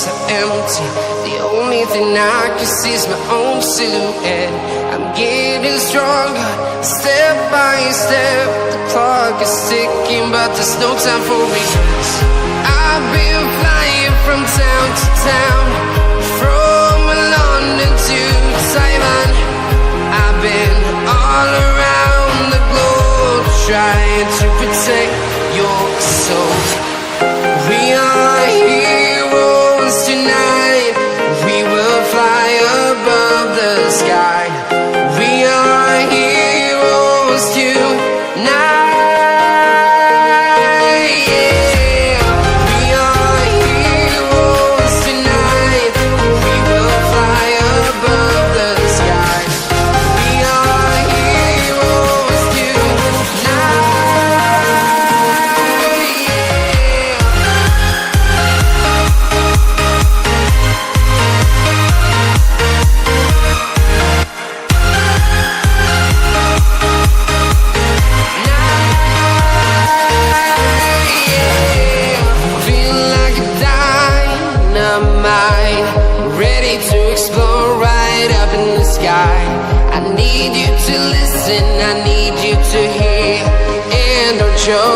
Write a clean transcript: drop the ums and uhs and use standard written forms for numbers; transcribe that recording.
so empty. The only thing I can see is my own silhouette. I'm getting stronger, step by step. The clock is ticking, but there's no time for regrets. I've been flying from town to town, from London to Taiwan. I've been all around the globe, trying to protect your soul. We are heroes tonight. We will fly above the sky. We are heroes tonight. Yeah. We are heroes tonight. We will fly above the sky. We are heroes tonight. Feel like a dynamite, ready to explode right up in the sky. I need you to listen, I need you to hear, and don't show